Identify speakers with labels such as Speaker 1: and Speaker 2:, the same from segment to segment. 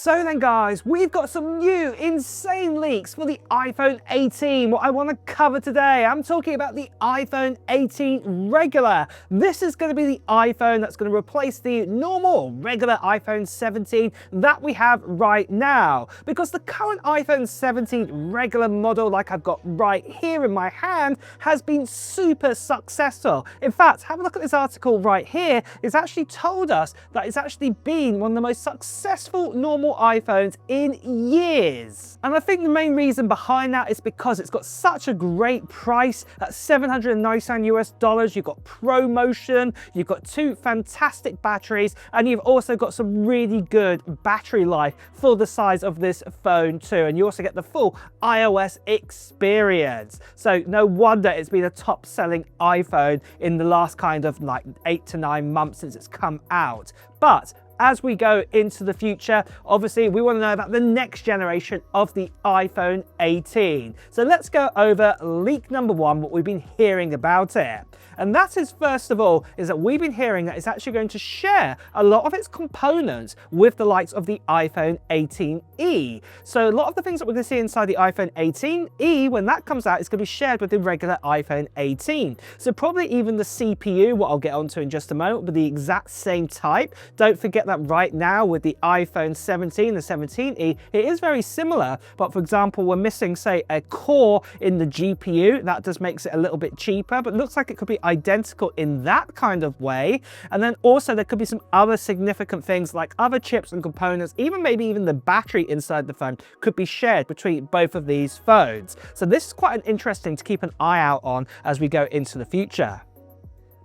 Speaker 1: So then guys, we've got some new insane leaks for the iPhone 18. What I want to cover today, I'm talking about the iPhone 18 regular. This is going to be the iPhone that's going to replace the normal regular iPhone 17 that we have right now. Because the current iPhone 17 regular model, like I've got right here in my hand, has been super successful. In fact, have a look at this article right here. It's actually told us that it's actually been one of the most successful normal iPhones in years. And I think the main reason behind that is because it's got such a great price at $799 US. You've got ProMotion, you've got two fantastic batteries, and you've also got some really good battery life for the size of this phone too. And you also get the full iOS experience. So no wonder it's been a top selling iPhone in the last kind of like 8 to 9 months since it's come out. But as we go into the future, obviously we want to know about the next generation of the iPhone 18. So let's go over leak number one, what we've been hearing about it. And that is, first of all, is that we've been hearing that it's actually going to share a lot of its components with the likes of the iPhone 18e. So a lot of the things that we're going to see inside the iPhone 18e, when that comes out, is going to be shared with the regular iPhone 18. So probably even the CPU, what I'll get onto in just a moment, but the exact same type. Don't forget that right now with the iPhone 17, the 17e, it is very similar, but for example, we're missing, say, a core in the GPU. That just makes it a little bit cheaper, but looks like it could be identical in that kind of way. And then also there could be some other significant things like other chips and components, maybe even the battery inside the phone could be shared between both of these phones. So this is quite an interesting to keep an eye out on as we go into the future.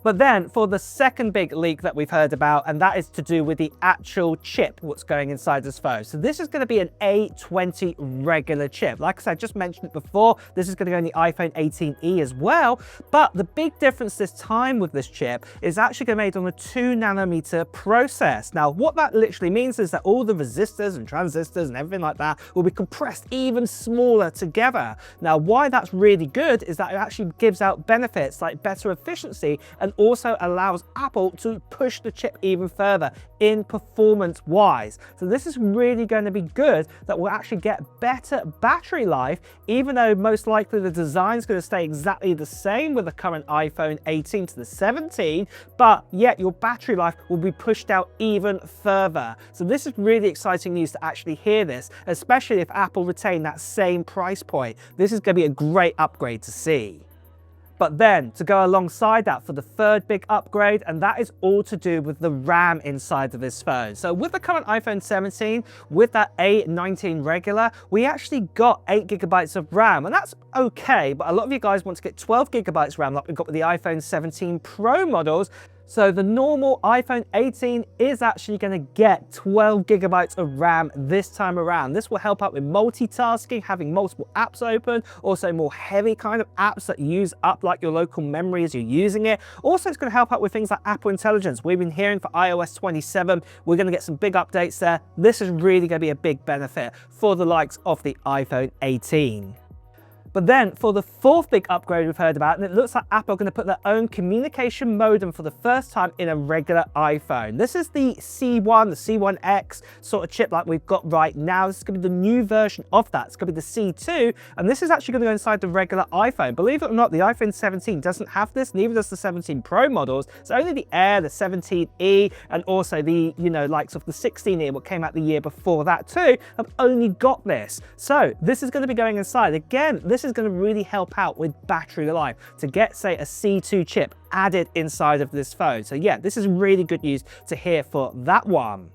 Speaker 1: But then for the second big leak that we've heard about, and that is to do with the actual chip, what's going inside this phone. So this is going to be an A20 regular chip. Like I said, I just mentioned it before, this is going to go in the iPhone 18e as well. But the big difference this time with this chip is actually going to be made on a 2nm process. Now, what that literally means is that all the resistors and transistors and everything like that will be compressed even smaller together. Now, why that's really good is that it actually gives out benefits like better efficiency and also allows Apple to push the chip even further in performance wise. So this is really going to be good, that we'll actually get better battery life, even though most likely the design is going to stay exactly the same with the current iPhone 18 to the 17, but yet your battery life will be pushed out even further. So this is really exciting news to actually hear this, especially if Apple retain that same price point. This is going to be a great upgrade to see. But then, to go alongside that for the third big upgrade, and that is all to do with the RAM inside of this phone. So with the current iPhone 17, with that A19 regular, we actually got 8GB of RAM, and that's okay, but a lot of you guys want to get 12GB RAM like we've got with the iPhone 17 Pro models. So the normal iPhone 18 is actually going to get 12GB of RAM this time around. This will help out with multitasking, having multiple apps open, also more heavy kind of apps that use up like your local memory as you're using it. Also, it's going to help out with things like Apple Intelligence. We've been hearing for iOS 27, we're going to get some big updates there. This is really going to be a big benefit for the likes of the iPhone 18. But then for the fourth big upgrade we've heard about, and it looks like Apple are going to put their own communication modem for the first time in a regular iPhone. This is the C1, the C1X sort of chip like we've got right now. This is going to be the new version of that. It's going to be the C2, and this is actually going to go inside the regular iPhone. Believe it or not, the iPhone 17 doesn't have this, neither does the 17 Pro models. It's only the Air, the 17e, and also the, likes of the 16e, what came out the year before that too, have only got this. So this is going to be going inside. Again, this is going to really help out with battery life to get, say, a C2 chip added inside of this phone. So yeah, this is really good news to hear for that one.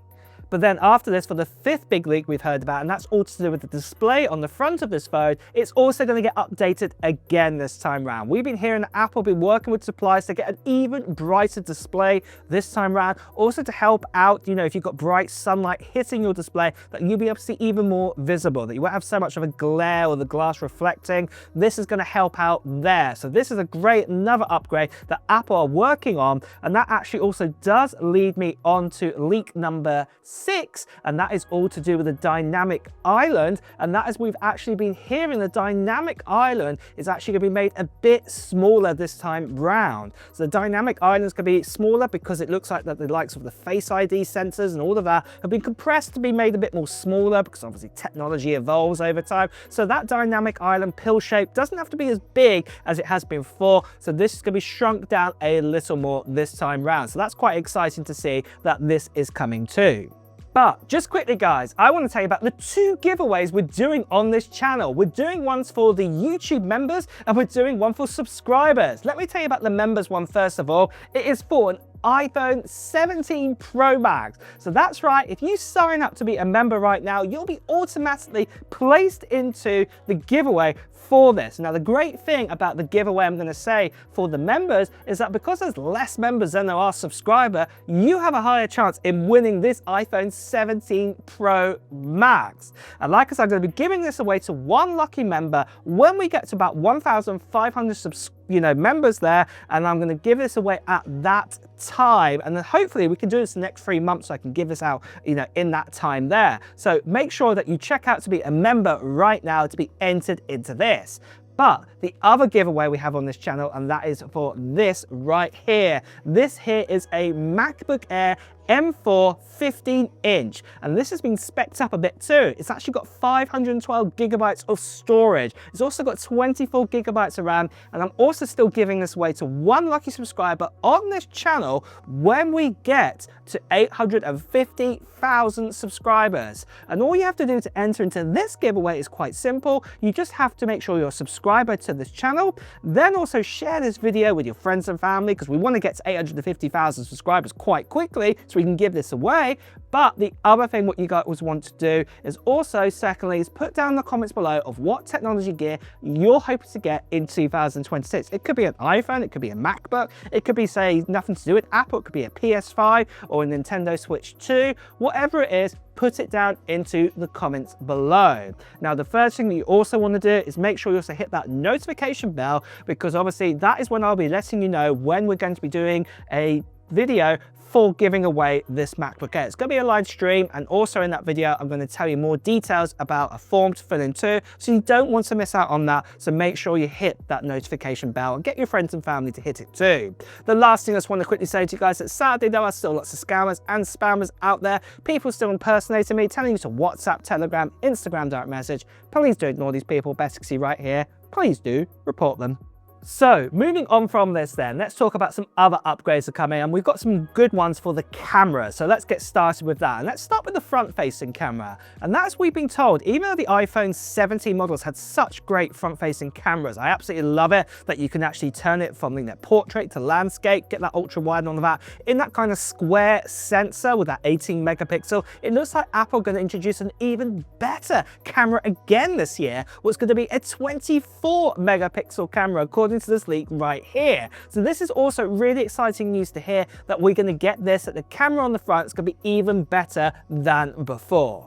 Speaker 1: But then after this, for the fifth big leak we've heard about, and that's all to do with the display on the front of this phone, it's also going to get updated again this time around. We've been hearing that Apple will be working with suppliers to get an even brighter display this time around, also to help out, if you've got bright sunlight hitting your display, that you'll be able to see even more visible, that you won't have so much of a glare or the glass reflecting. This is going to help out there. So this is a great another upgrade that Apple are working on, and that actually also does lead me on to leak number 6. 6, and that is all to do with the dynamic island. And that, as we've actually been hearing, the dynamic island is actually going to be made a bit smaller this time round. So the dynamic island is going to be smaller because it looks like that the likes of the Face ID sensors and all of that have been compressed to be made a bit more smaller, because obviously technology evolves over time. So that dynamic island pill shape doesn't have to be as big as it has been before. So this is going to be shrunk down a little more this time round. So that's quite exciting to see that this is coming too. But just quickly, guys, I want to tell you about the 2 giveaways we're doing on this channel. We're doing ones for the YouTube members and we're doing one for subscribers. Let me tell you about the members one first of all. It is for an iPhone 17 Pro Max. So that's right, if you sign up to be a member right now, you'll be automatically placed into the giveaway for this. Now, the great thing about the giveaway I'm going to say for the members is that because there's less members than there are subscribers, you have a higher chance in winning this iPhone 17 Pro Max. And like I said, I'm going to be giving this away to one lucky member when we get to about 1,500 members there, and I'm going to give this away at that time, and then hopefully we can do this the next 3 months so I can give this out in that time there. So make sure that you check out to be a member right now to be entered into this. But the other giveaway we have on this channel, and that is for this right here. This here is a MacBook Air M4 15-inch, and this has been specced up a bit too. It's actually got 512 gigabytes of storage. It's also got 24 gigabytes of RAM, and I'm also still giving this away to one lucky subscriber on this channel when we get to 850,000 subscribers. And all you have to do to enter into this giveaway is quite simple. You just have to make sure you're a subscriber to this channel, then also share this video with your friends and family, because we want to get to 850,000 subscribers quite quickly so we can give this away. But the other thing what you guys want to do is also, secondly, is put down in the comments below of what technology gear you're hoping to get in 2026. It could be an iPhone, it could be a MacBook, it could be, say, nothing to do with Apple, it could be a PS5 or a Nintendo Switch 2, whatever it is, put it down into the comments below. Now, the first thing that you also want to do is make sure you also hit that notification bell, because obviously that is when I'll be letting you know when we're going to be doing a video for giving away this MacBook Air. It's going to be a live stream, and also in that video I'm going to tell you more details about a form to fill in too, so you don't want to miss out on that. So make sure you hit that notification bell and get your friends and family to hit it too. The last thing I just want to quickly say to you guys is sadly there are still lots of scammers and spammers out there, people still impersonating me, telling you to WhatsApp, Telegram, Instagram direct message. Please do ignore these people, best to see right here. Please do report them. So moving on from this then, let's talk about some other upgrades that are coming, and we've got some good ones for the camera. So let's get started with that. And let's start with the front-facing camera. And that's, we've been told, even though the iPhone 17 models had such great front-facing cameras, I absolutely love it that you can actually turn it from portrait to landscape, get that ultra-wide and all of that, in that kind of square sensor with that 18 megapixel. It looks like Apple are going to introduce an even better camera again this year, what's going to be a 24 megapixel camera, according to this leak right here. So this is also really exciting news to hear, that we're going to get this, that the camera on the front is going to be even better than before.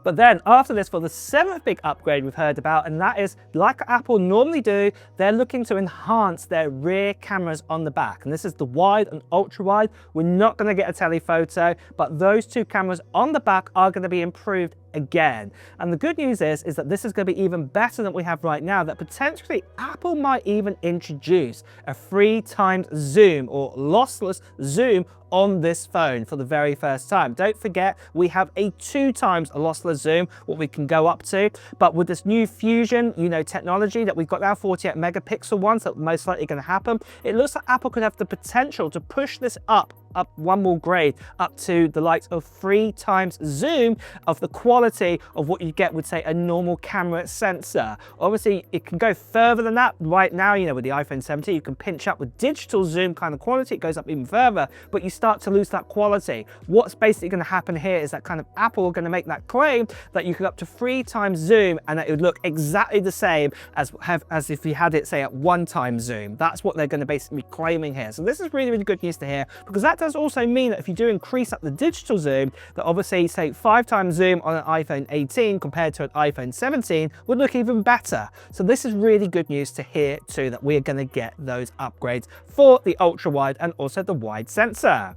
Speaker 1: But then after this, for the 7th big upgrade we've heard about, and that is, like Apple normally do, they're looking to enhance their rear cameras on the back. And this is the wide and ultra wide. We're not going to get a telephoto, but those 2 cameras on the back are going to be improved again. And the good news is that this is going to be even better than we have right now, that potentially Apple might even introduce a 3x zoom or lossless zoom on this phone for the very first time. Don't forget, we have a 2x lossless zoom, what we can go up to, but with this new Fusion, technology that we've got now, 48 megapixel ones, that most likely going to happen, it looks like Apple could have the potential to push this up one more grade, up to the likes of 3x zoom of the quality of what you get with, say, a normal camera sensor. Obviously, it can go further than that. Right now, with the iPhone 17, you can pinch up with digital zoom kind of quality. It goes up even further, but you start to lose that quality. What's basically going to happen here is that kind of Apple are going to make that claim that you could up to 3x zoom, and that it would look exactly the same as if you had it, say, at 1x zoom. That's what they're going to basically be claiming here. So this is really, really good news to hear, because that does also mean that if you do increase up the digital zoom, that obviously, say, 5x zoom on an iPhone 18 compared to an iPhone 17 would look even better. So this is really good news to hear too, that we're going to get those upgrades for the ultra wide and also the wide sensor.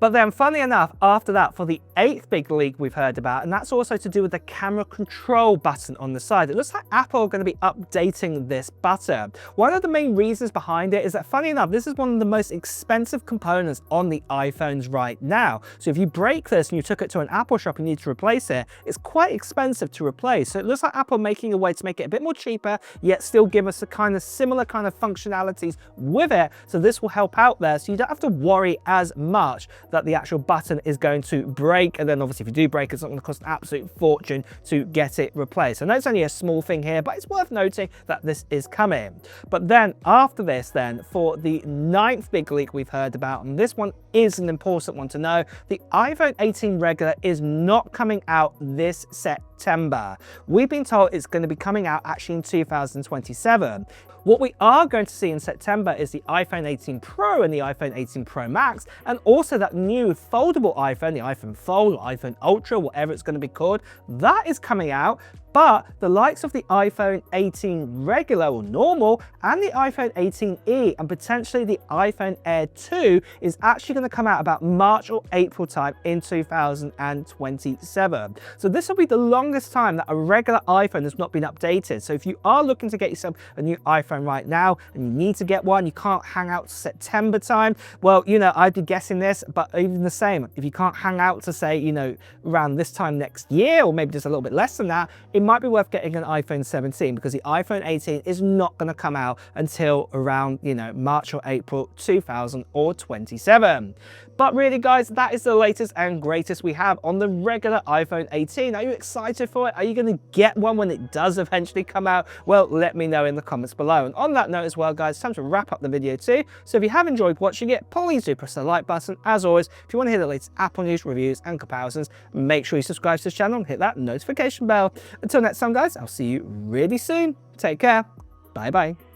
Speaker 1: But then, funny enough, after that, for the 8th big leak we've heard about, and that's also to do with the camera control button on the side. It looks like Apple are going to be updating this button. One of the main reasons behind it is that, funny enough, this is one of the most expensive components on the iPhones right now. So if you break this and you took it to an Apple shop and you need to replace it, it's quite expensive to replace. So it looks like Apple making a way to make it a bit more cheaper, yet still give us a kind of similar kind of functionalities with it. So this will help out there, so you don't have to worry as much that the actual button is going to break. And then obviously if you do break, it's not going to cost an absolute fortune to get it replaced. I know it's only a small thing here, but it's worth noting that this is coming. But then after this, then for the 9th big leak we've heard about, and this one is an important one to know, the iPhone 18 regular is not coming out this September. We've been told it's going to be coming out actually in 2027. What we are going to see in September is the iPhone 18 Pro and the iPhone 18 Pro Max, and also that new foldable iPhone, the iPhone Fold or iPhone Ultra, whatever it's going to be called, that is coming out. But the likes of the iPhone 18 regular or normal and the iPhone 18e and potentially the iPhone Air 2 is actually going to come out about March or April time in 2027. So this will be the longest time that a regular iPhone has not been updated. So if you are looking to get yourself a new iPhone right now and you need to get one, you can't hang out to September time. Well, you know, I'd be guessing this, but even the same, if you can't hang out to say, you know, around this time next year, or maybe just a little bit less than that, it might be worth getting an iPhone 17, because the iPhone 18 is not going to come out until around, you know, March or April 2027. But really, guys, that is the latest and greatest we have on the regular iPhone 18. Are you excited for it? Are you going to get one when it does eventually come out? Well, let me know in the comments below. And on that note as well, guys, time to wrap up the video too. So if you have enjoyed watching it, please do press the like button. As always, if you want to hear the latest Apple news, reviews and comparisons, make sure you subscribe to this channel and hit that notification bell. Until next time, guys, I'll see you really soon. Take care. Bye bye.